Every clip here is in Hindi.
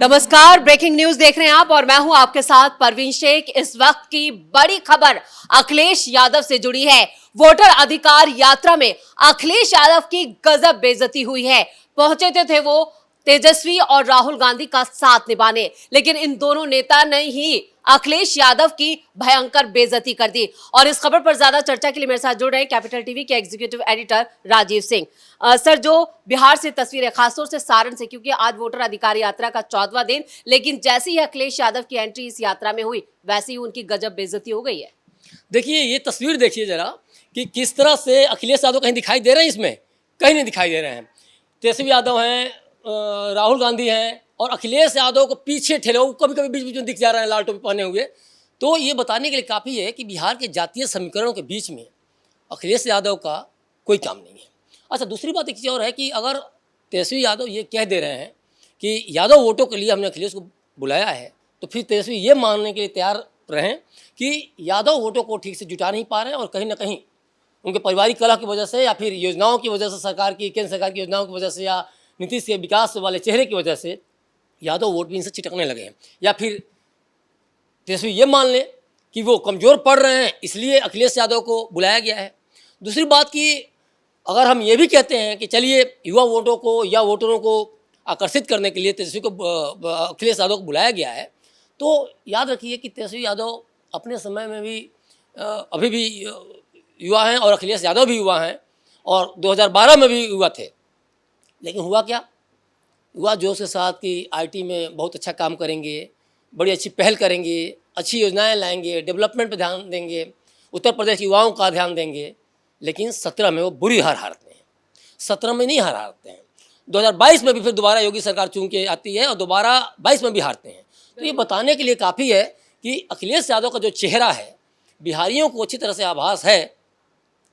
नमस्कार, ब्रेकिंग न्यूज देख रहे हैं आप और मैं हूं आपके साथ परवीन शेख। इस वक्त की बड़ी खबर अखिलेश यादव से जुड़ी है। वोटर अधिकार यात्रा में अखिलेश यादव की गजब बेइज्जती हुई है। पहुंचे थे वो तेजस्वी और राहुल गांधी का साथ निभाने, लेकिन इन दोनों नेता ने ही अखिलेश यादव की भयंकर बेइज्जती कर दी। और इस खबर पर ज्यादा चर्चा के लिए मेरे साथ जुड़ रहे हैं कैपिटल टीवी के executive editor Rajeev Singh. Sir, जो बिहार से तस्वीरें, खासतौर से सारण से, क्योंकि आज वोटर अधिकार यात्रा का 14वां दिन, लेकिन जैसे ही अखिलेश यादव की एंट्री इस यात्रा में हुई वैसे ही उनकी गजब बेइज्जती हो गई है। देखिए, ये तस्वीर देखिए जरा कि किस तरह से अखिलेश यादव कहीं दिखाई दे रहे हैं, इसमें कहीं नहीं दिखाई दे रहे हैं। तेजस्वी यादव हैं, राहुल गांधी हैं और अखिलेश यादव को पीछे ठेले, वो कभी कभी बीच बीच में दिख जा रहे हैं लाल टोपी पहने हुए। तो ये बताने के लिए काफ़ी है कि बिहार के जातीय समीकरणों के बीच में अखिलेश यादव का कोई काम नहीं है। अच्छा, दूसरी बात एक चीज़ और है कि अगर तेजस्वी यादव ये कह दे रहे हैं कि यादव वोटों के लिए हमने अखिलेश को बुलाया है, तो फिर तेजस्वी ये मानने के लिए तैयार रहें कि यादव वोटों को ठीक से जुटा नहीं पा रहे हैं और कहीं ना कहीं उनके पारिवारिक कलह की वजह से या फिर योजनाओं की वजह से, सरकार की, केंद्र सरकार की योजनाओं की वजह से या नीतीश के विकास वाले चेहरे की वजह से यादव वोट भी इनसे चिटकने लगे हैं। या फिर तेजस्वी ये मान लें कि वो कमज़ोर पड़ रहे हैं, इसलिए अखिलेश यादव को बुलाया गया है। दूसरी बात कि अगर हम ये भी कहते हैं कि चलिए युवा वोटों को या वोटरों को आकर्षित करने के लिए तेजस्वी को अखिलेश यादव को बुलाया गया है, तो याद रखिए कि तेजस्वी यादव अपने समय में भी अभी भी युवा हैं और अखिलेश यादव भी युवा हैं और 2012 में भी युवा थे। लेकिन हुआ क्या? युवा जोश के साथ कि आईटी में बहुत अच्छा काम करेंगे, बड़ी अच्छी पहल करेंगे, अच्छी योजनाएं लाएंगे, डेवलपमेंट पर ध्यान देंगे, उत्तर प्रदेश के युवाओं का ध्यान देंगे। लेकिन 17 में वो बुरी हार हारते हैं, 17 में नहीं हारते हैं। 2022 में भी फिर दोबारा योगी सरकार चुन के आती है और दोबारा 22 में भी हारते हैं। तो ये बताने के लिए काफ़ी है कि अखिलेश यादव का जो चेहरा है, बिहारियों को अच्छी तरह से आभास है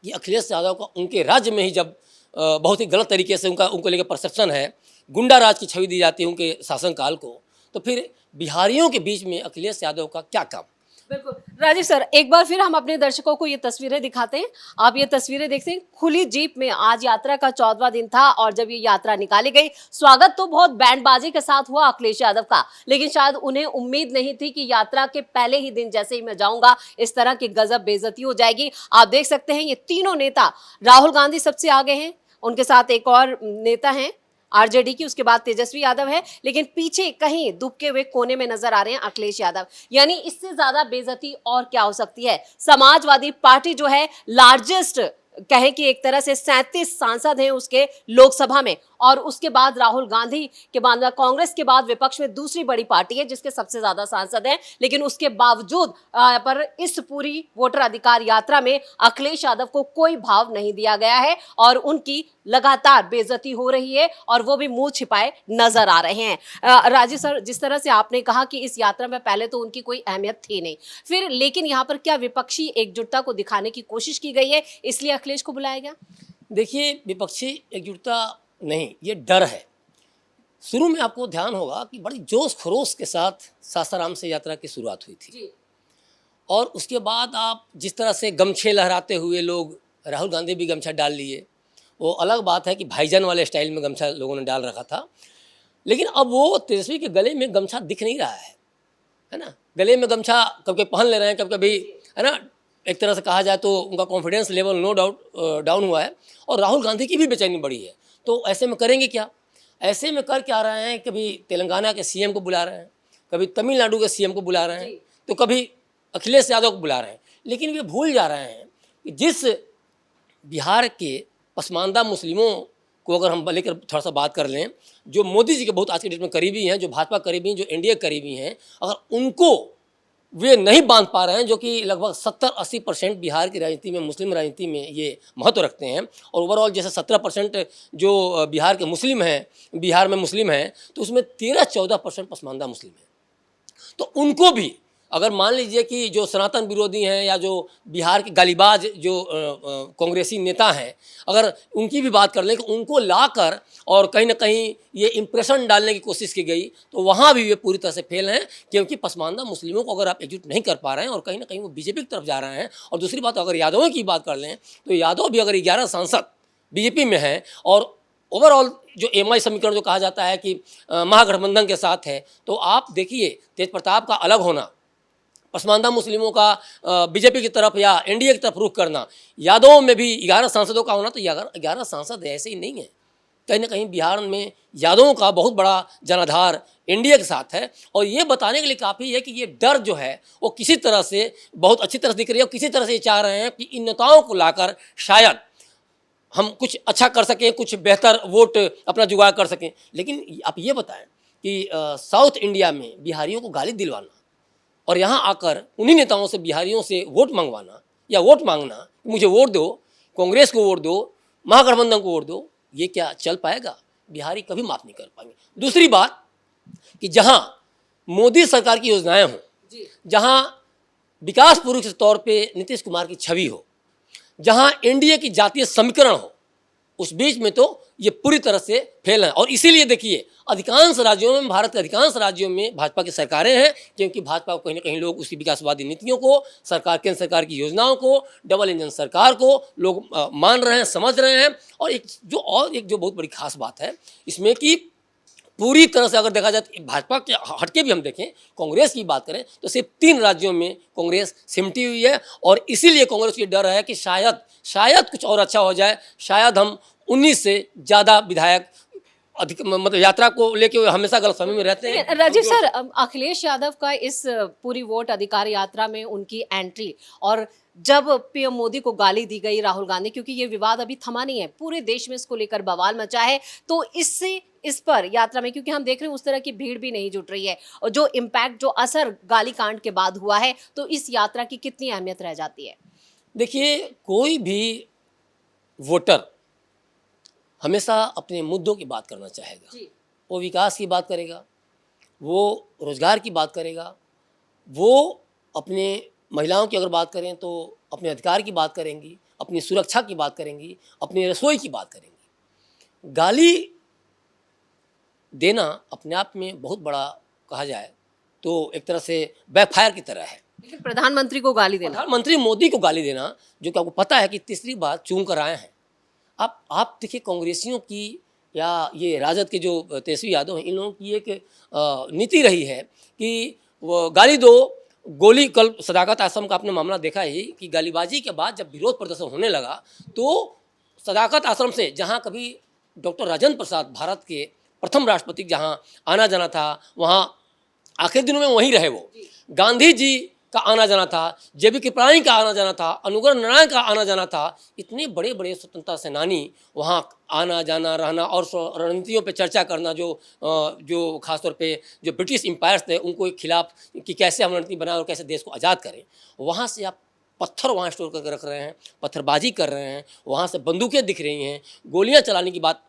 कि अखिलेश यादव का उनके राज्य में ही जब बहुत ही गलत तरीके से उनको लेकर परसेप्शन है, गुंडा राज की छवि दी जाती है उनके शासनकाल को, तो फिर बिहारियों के बीच में अखिलेश यादव का क्या काम? बिल्कुल राजीव सर, एक बार फिर हम अपने दर्शकों को ये तस्वीरें दिखाते हैं। आप ये तस्वीरें देखते हैं, खुली जीप में आज यात्रा का 14वां दिन था और जब ये यात्रा निकाली गई, स्वागत तो बहुत बैंडबाजी के साथ हुआ अखिलेश यादव का, लेकिन शायद उन्हें उम्मीद नहीं थी कि यात्रा के पहले ही दिन जैसे ही मैं जाऊंगा इस तरह की गजब बेइज्जती हो जाएगी। आप देख सकते हैं ये तीनों नेता, राहुल गांधी सबसे आगे हैं, उनके साथ एक और नेता हैं आरजेडी की, उसके बाद तेजस्वी यादव है, लेकिन पीछे कहीं दुबके हुए कोने में नजर आ रहे हैं अखिलेश यादव। यानी इससे ज्यादा बेइज्जती और क्या हो सकती है। समाजवादी पार्टी जो है लार्जेस्ट, कहे कि एक तरह से 37 सांसद हैं उसके लोकसभा में, और उसके बाद राहुल गांधी के बाद कांग्रेस के बाद विपक्ष में दूसरी बड़ी पार्टी है जिसके सबसे ज्यादा सांसद हैं, लेकिन उसके बावजूद पर इस पूरी वोटर अधिकार यात्रा में अखिलेश यादव को कोई भाव नहीं दिया गया है और उनकी लगातार बेइज्जती हो रही है और वो भी मुंह छिपाए नजर आ रहे हैं। राजीव सर, जिस तरह से आपने कहा कि इस यात्रा में पहले तो उनकी कोई अहमियत थी नहीं, फिर लेकिन यहाँ पर क्या विपक्षी एकजुटता को दिखाने की कोशिश की गई है, इसलिए अखिलेश को बुलाया गया? देखिए, विपक्षी एकजुटता नहीं, ये डर है। शुरू में आपको ध्यान होगा कि बड़ी जोश खरोश के साथ सासाराम से यात्रा की शुरुआत हुई थी और उसके बाद आप जिस तरह से गमछे लहराते हुए लोग, राहुल गांधी भी गमछा डाल लिए, वो अलग बात है कि भाईजान वाले स्टाइल में गमछा लोगों ने डाल रखा था, लेकिन अब वो तेजस्वी के गले में गमछा दिख नहीं रहा है ना। गले में गमछा कभी पहन ले रहे हैं, कभी कभी, है ना। एक तरह से कहा जाए तो उनका confidence level no doubt down हुआ है और राहुल गांधी की भी बेचैनी बढ़ी है। तो ऐसे में करेंगे क्या? ऐसे में कर क्या रहे हैं, कभी तेलंगाना के सीएम को बुला रहे हैं, कभी तमिलनाडु के सीएम को बुला रहे हैं, तो कभी अखिलेश यादव को बुला रहे हैं, लेकिन वे भूल जा रहे हैं कि जिस बिहार के पसमानदा मुस्लिमों को अगर हम लेकर थोड़ा सा बात कर लें, जो मोदी जी के बहुत आज के डेट में करीबी हैं, जो भाजपा करीबी हैं, जो एनडीए करीबी हैं, अगर उनको वे नहीं बांध पा रहे हैं, जो कि लगभग 70-80% बिहार की राजनीति में, मुस्लिम राजनीति में ये महत्व रखते हैं, और ओवरऑल जैसे 17% जो बिहार के मुस्लिम हैं, बिहार में मुस्लिम हैं, तो उसमें 13-14% पसमानदा मुस्लिम हैं। तो उनको भी अगर मान लीजिए कि जो सनातन विरोधी हैं या जो बिहार के गालीबाज जो कांग्रेसी नेता हैं, अगर उनकी भी बात कर लें कि उनको लाकर और कहीं ना कहीं ये इम्प्रेशन डालने की कोशिश की गई, तो वहाँ भी वे पूरी तरह से फेल हैं, क्योंकि पसमानदा मुस्लिमों को अगर आप एकजुट नहीं कर पा रहे हैं और कहीं ना कहीं वो बीजेपी की तरफ जा रहे हैं। और दूसरी बात, अगर यादवों की बात कर लें तो यादव भी अगर 11 सांसद बीजेपी में हैं और ओवरऑल जो एमआई समीकरण जो कहा जाता है कि महागठबंधन के साथ है, तो आप देखिए तेज प्रताप का अलग होना, पसमानदा मुस्लिमों का बीजेपी की तरफ या एनडीए की तरफ रुख करना, यादवों में भी 11 सांसदों का होना, तो 11 सांसद ऐसे ही नहीं है। कहीं ना कहीं बिहार में यादवों का बहुत बड़ा जनाधार एनडीए के साथ है। और ये बताने के लिए काफ़ी है कि ये डर जो है वो किसी तरह से बहुत अच्छी तरह से दिख रही है, और किसी तरह से ये चाह रहे हैं कि इन नेताओं को लाकर शायद हम कुछ अच्छा कर सकें, कुछ बेहतर वोट अपना जुगाड़ कर सकें। लेकिन आप ये बताएं कि साउथ इंडिया में बिहारियों को गाली दिलवाना और यहाँ आकर उन्हीं नेताओं से बिहारियों से वोट मंगवाना या वोट मांगना, मुझे वोट दो, कांग्रेस को वोट दो, महागठबंधन को वोट दो, ये क्या चल पाएगा? बिहारी कभी माफ़ नहीं कर पाएंगे। दूसरी बात कि जहाँ मोदी सरकार की योजनाएं हों, जहाँ विकास पुरुष के तौर पे नीतीश कुमार की छवि हो, जहाँ एनडीए की जातीय समीकरण हो, उस बीच में तो ये पूरी तरह से फेल है। और इसीलिए देखिए अधिकांश राज्यों में, भारत के अधिकांश राज्यों में भाजपा की सरकारें हैं, क्योंकि भाजपा को कहीं ना कहीं लोग उसकी विकासवादी नीतियों को, सरकार केंद्र सरकार की योजनाओं को, डबल इंजन सरकार को लोग मान रहे हैं, समझ रहे हैं। और एक जो बहुत बड़ी खास बात है इसमें कि पूरी तरह से अगर देखा जाए तो भाजपा के हटके भी हम देखें, कांग्रेस की बात करें तो सिर्फ 3 राज्यों में कांग्रेस सिमटी हुई है। और इसीलिए कांग्रेस को डर है कि शायद कुछ और अच्छा हो जाए, शायद हम 19 से ज़्यादा विधायक अधिक मतलब यात्रा को लेके हमेशा गलतफहमी में रहते हैं। राजीव सर, अखिलेश यादव का इस पूरी वोट अधिकार यात्रा में उनकी एंट्री, और जब पीएम मोदी को गाली दी गई, राहुल गांधी, क्योंकि ये विवाद अभी थमा नहीं है, पूरे देश में इसको लेकर बवाल मचा है, तो इससे इस पर यात्रा में, क्योंकि हम देख रहे हैं उस तरह की भीड़ भी नहीं जुट रही है, और जो इम्पैक्ट, जो असर गाली कांड के बाद हुआ है, तो इस यात्रा की कितनी अहमियत रह जाती है? देखिए, कोई भी वोटर हमेशा अपने मुद्दों की बात करना चाहेगा। वो विकास की बात करेगा, वो रोजगार की बात करेगा, वो अपने महिलाओं की अगर बात करें तो अपने अधिकार की बात करेंगी, अपनी सुरक्षा की बात करेंगी, अपनी रसोई की बात करेंगी। गाली देना अपने आप में बहुत बड़ा, कहा जाए तो एक तरह से बैकफायर की तरह है। लेकिन प्रधानमंत्री को गाली देना, प्रधानमंत्री मोदी को गाली देना, जो कि आपको पता है कि तीसरी बार चूम कर आए हैं। आप देखिए कांग्रेसियों की या ये राजद के जो तेजस्वी यादव हैं, इन लोगों की एक नीति रही है कि वो गाली दो गोली। कल सदाकत आश्रम का आपने मामला देखा ही कि गालीबाजी के बाद जब विरोध प्रदर्शन होने लगा तो सदाकत आश्रम से, जहाँ कभी डॉक्टर राजेंद्र प्रसाद भारत के प्रथम राष्ट्रपति जहाँ आना जाना था, वहाँ आखिरी दिनों में वहीं रहे। वो गांधी जी का आना जाना था, जेबी कृपलानी का आना जाना था, अनुग्रह नारायण का आना जाना था। इतने बड़े बड़े स्वतंत्रता सेनानी वहाँ आना जाना रहना और रणनीतियों पे चर्चा करना, जो खासतौर पे जो ब्रिटिश एम्पायर्स थे उनको खिलाफ कि कैसे हम रणनीति बनाएं और कैसे देश को आज़ाद करें। वहाँ से आप पत्थर वहाँ स्टोर करके रख रहे हैं, पत्थरबाजी कर रहे हैं, वहाँ से बंदूकें दिख रही हैं, गोलियाँ चलाने की बात,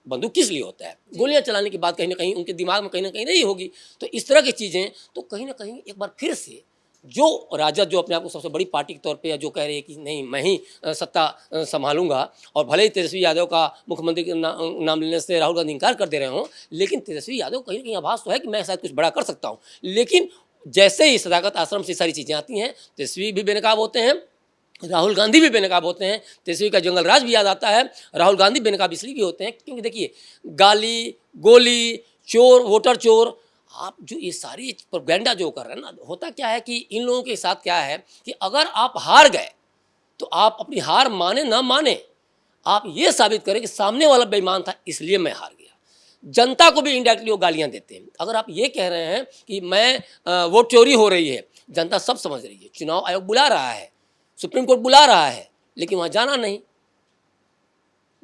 बंदूक किस लिए होता है, गोलियां चलाने की बात कहीं ना कहीं उनके दिमाग में कहीं ना कहीं नहीं होगी। तो इस तरह की चीज़ें, तो कहीं ना कहीं एक बार फिर से जो राजद, जो अपने आप को सबसे बड़ी पार्टी के तौर पे या जो कह रही है कि नहीं मैं ही सत्ता संभालूंगा, और भले ही तेजस्वी यादव का मुख्यमंत्री के नाम लेने से राहुल गांधी इनकार कर दे रहे हों, लेकिन तेजस्वी यादव कहीं ना कहीं आभास तो है कि मैं शायद कुछ बड़ा कर सकता हूँ। लेकिन जैसे ही सदाकत आश्रम से सारी चीज़ें आती हैं, तेजस्वी भी बेनकाब होते हैं, राहुल गांधी भी बेनकाब होते हैं। तेजस्वी का जंगल राज भी याद आता है, राहुल गांधी बेनकाब इसलिए भी होते हैं क्योंकि देखिए गाली, गोली, चोर, वोटर चोर, आप जो ये सारी प्रोपेगेंडा जो कर रहे हैं ना, होता क्या है कि इन लोगों के साथ क्या है कि अगर आप हार गए तो आप अपनी हार माने ना माने, आप ये साबित करें कि सामने वाला बेईमान था इसलिए मैं हार गया। जनता को भी इनडायरेक्टली वो गालियाँ देते हैं। अगर आप ये कह रहे हैं कि मैं वोट चोरी हो रही है, जनता सब समझ रही है, चुनाव आयोग बुला रहा है, सुप्रीम कोर्ट बुला रहा है, लेकिन वहाँ जाना नहीं।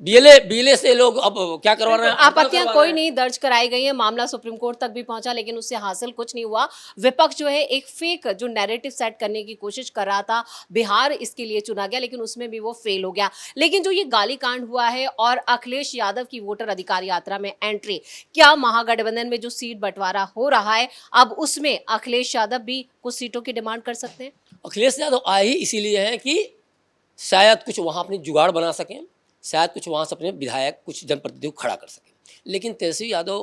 बीएलए से लोग अब क्या करवा रहे हैं, आपत्तियां कोई नहीं दर्ज कराई गई है, मामला सुप्रीम कोर्ट तक भी पहुंचा, लेकिन उससे हासिल कुछ नहीं हुआ। विपक्ष जो है एक फेक जो नैरेटिव सेट करने की कोशिश कर रहा था, बिहार इसके लिए चुना गया, लेकिन उसमें भी वो फेल हो गया। लेकिन जो ये गाली कांड हुआ है और अखिलेश यादव की वोटर अधिकार यात्रा में एंट्री, क्या महागठबंधन में जो सीट बंटवारा हो रहा है अब उसमें अखिलेश यादव भी कुछ सीटों की डिमांड कर सकते हैं? अखिलेश यादव आए ही इसीलिए हैं कि शायद कुछ वहाँ अपनी जुगाड़ बना सकें, शायद कुछ वहाँ से अपने विधायक, कुछ जनप्रतिनिधियों को खड़ा कर सकें। लेकिन तेजस्वी यादव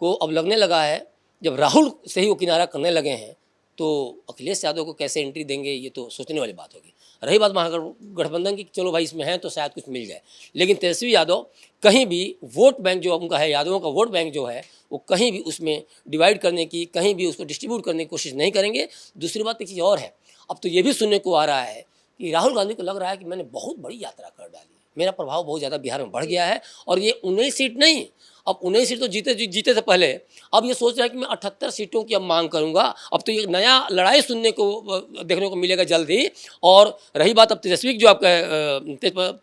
को अब लगने लगा है, जब राहुल से ही वो किनारा करने लगे हैं, तो अखिलेश यादव को कैसे एंट्री देंगे, ये तो सोचने वाली बात होगी। रही बात महागठबंधन की, चलो भाई इसमें है तो शायद कुछ मिल जाए, लेकिन तेजस्वी यादव कहीं भी वोट बैंक जो उनका है, यादवों का वोट बैंक जो है, वो कहीं भी उसमें डिवाइड करने की, कहीं भी उसको डिस्ट्रीब्यूट करने की कोशिश नहीं करेंगे। दूसरी बात एक चीज़ और है, अब तो ये भी सुनने को आ रहा है कि राहुल गांधी को लग रहा है कि मैंने बहुत बड़ी यात्रा कर डाली, मेरा प्रभाव बहुत ज़्यादा बिहार में बढ़ गया है, और ये 19 सीट नहीं, अब 19 सीट तो जीते से पहले, अब ये सोच रहा है कि मैं 78 सीटों की अब मांग करूंगा। अब तो ये नया लड़ाई सुनने को देखने को मिलेगा जल्द ही। और रही बात अब तेजस्वी की, जो आपका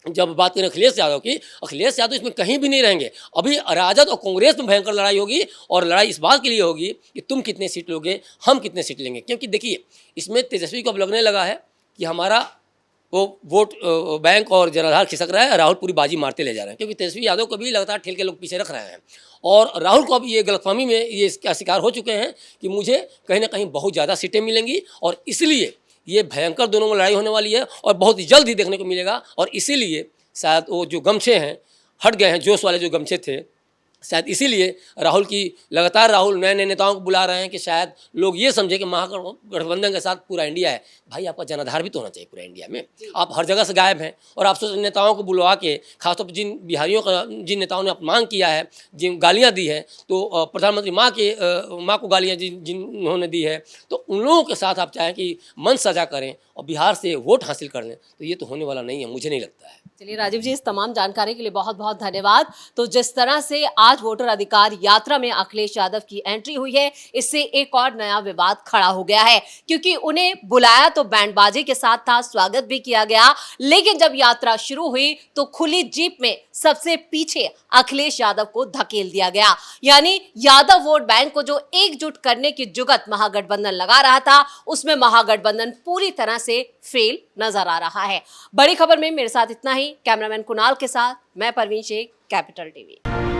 जब बात करें अखिलेश यादव की, अखिलेश यादव इसमें कहीं भी नहीं रहेंगे। अभी राजद और कांग्रेस में भयंकर लड़ाई होगी, और लड़ाई इस बात के लिए होगी कि तुम कितने सीट लोगे, हम कितने सीट लेंगे। क्योंकि देखिए, इसमें तेजस्वी को अब लगने लगा है कि हमारा वो वोट बैंक और जनाधार खिसक रहा है, राहुल पूरी बाजी मारते ले जा रहे हैं। क्योंकि तेजस्वी यादव को भी लगातार ठेल के लोग पीछे रख रहे हैं, और राहुल को अब ये गलतफहमी में ये इसका शिकार हो चुके हैं कि मुझे कहीं ना कहीं बहुत ज़्यादा सीटें मिलेंगी, और इसलिए ये भयंकर दोनों में लड़ाई होने वाली है, और बहुत ही जल्द ही देखने को मिलेगा। और इसीलिए शायद वो जो गमछे हैं हट गए हैं, जोश वाले जो गमछे थे, शायद इसीलिए राहुल नए नए नेताओं को बुला रहे हैं कि शायद लोग ये समझे कि महागठबंधन के साथ पूरा इंडिया है। भाई, आपका जनाधार भी तो होना चाहिए पूरा इंडिया में, आप हर जगह से गायब हैं। और आप नेताओं को बुलवा के, खासतौर पर जिन बिहारियों का, जिन नेताओं ने अपमान किया है, जिन गालियाँ दी हैं, तो प्रधानमंत्री माँ को गालियाँ जिन्होंने दी है, तो उन लोगों के साथ आप चाहें कि मंच सजा करें और बिहार से वोट हासिल कर लें, तो ये तो होने वाला नहीं है, मुझे नहीं लगता है। चलिए राजीव जी, इस तमाम जानकारी के लिए बहुत बहुत धन्यवाद। तो जिस तरह से आज वोटर अधिकार यात्रा में अखिलेश यादव की एंट्री हुई है, इससे एक और नया विवाद खड़ा हो गया है, क्योंकि उन्हें बुलाया तो बैंडबाजी के साथ था, स्वागत भी किया गया, लेकिन जब यात्रा शुरू हुई तो खुली जीप में सबसे पीछे अखिलेश यादव को धकेल दिया गया। यानी यादव वोट बैंक को जो एकजुट करने की जुगत महागठबंधन लगा रहा था, उसमें महागठबंधन पूरी तरह से फेल नजर आ रहा है। बड़ी खबर में मेरे साथ इतना ही। कैमरामैन कुणाल के साथ मैं परवीन शेख, कैपिटल टीवी।